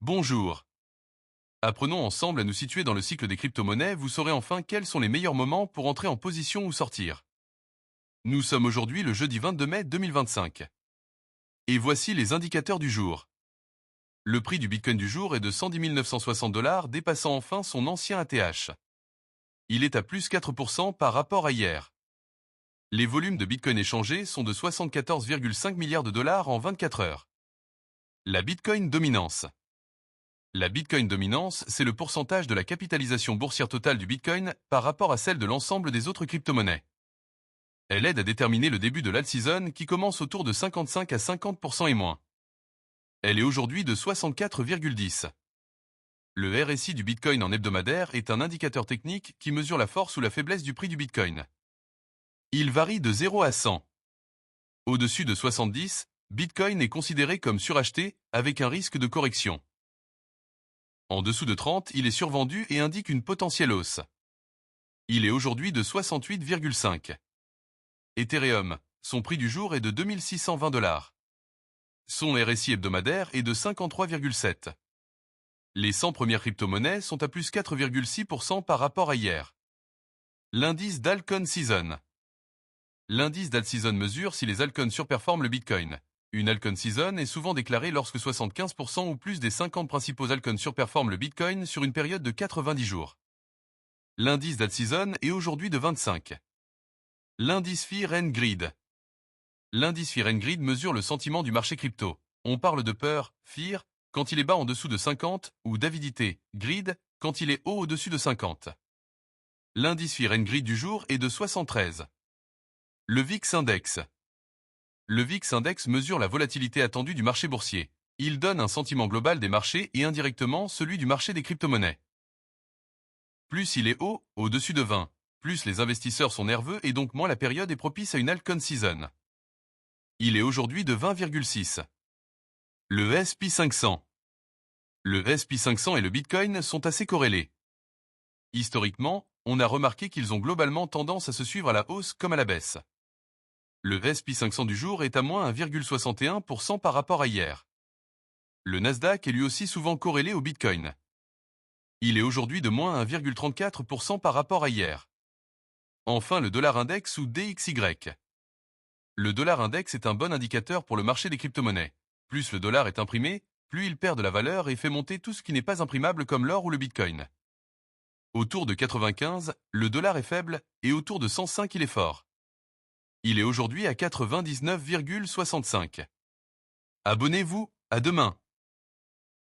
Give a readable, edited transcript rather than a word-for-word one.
Bonjour. Apprenons ensemble à nous situer dans le cycle des crypto-monnaies, vous saurez enfin quels sont les meilleurs moments pour entrer en position ou sortir. Nous sommes aujourd'hui le jeudi 22 mai 2025. Et voici les indicateurs du jour. Le prix du Bitcoin du jour est de 110 960 $, dépassant enfin son ancien ATH. Il est à plus 4% par rapport à hier. Les volumes de Bitcoin échangés sont de 74,5 milliards de dollars en 24 heures. La Bitcoin dominance. La Bitcoin dominance, c'est le pourcentage de la capitalisation boursière totale du Bitcoin par rapport à celle de l'ensemble des autres crypto-monnaies. Elle aide à déterminer le début de l'alt-season qui commence autour de 55 à 50% et moins. Elle est aujourd'hui de 64,10. Le RSI du Bitcoin en hebdomadaire est un indicateur technique qui mesure la force ou la faiblesse du prix du Bitcoin. Il varie de 0 à 100. Au-dessus de 70, Bitcoin est considéré comme suracheté avec un risque de correction. En dessous de 30, il est survendu et indique une potentielle hausse. Il est aujourd'hui de 68,5. Ethereum, son prix du jour est de 2620 $. Son RSI hebdomadaire est de 53,7. Les 100 premières crypto-monnaies sont à plus 4,6% par rapport à hier. L'indice d'Alcon Season. L'indice d'alt-season mesure si les altcoins surperforment le Bitcoin. Une altcoin season est souvent déclarée lorsque 75% ou plus des 50 principaux altcoins surperforment le Bitcoin sur une période de 90 jours. L'indice d'alt-season est aujourd'hui de 25. L'indice Fear and Greed. L'indice Fear and Greed mesure le sentiment du marché crypto. On parle de peur, fear, quand il est bas en dessous de 50, ou d'avidité, greed, quand il est haut au-dessus de 50. L'indice Fear and Greed du jour est de 73. Le VIX Index. Le VIX Index mesure la volatilité attendue du marché boursier. Il donne un sentiment global des marchés et indirectement celui du marché des crypto-monnaies. Plus il est haut, au-dessus de 20, plus les investisseurs sont nerveux et donc moins la période est propice à une altcoin season. Il est aujourd'hui de 20,6. Le S&P 500. Le S&P 500 et le Bitcoin sont assez corrélés. Historiquement, on a remarqué qu'ils ont globalement tendance à se suivre à la hausse comme à la baisse. Le S&P 500 du jour est à moins 1,61% par rapport à hier. Le Nasdaq est lui aussi souvent corrélé au Bitcoin. Il est aujourd'hui de moins 1,34% par rapport à hier. Enfin le dollar index ou DXY. Le dollar index est un bon indicateur pour le marché des crypto-monnaies. Plus le dollar est imprimé, plus il perd de la valeur et fait monter tout ce qui n'est pas imprimable comme l'or ou le Bitcoin. Autour de 95, le dollar est faible et autour de 105 il est fort. Il est aujourd'hui à 99,65. Abonnez-vous, à demain.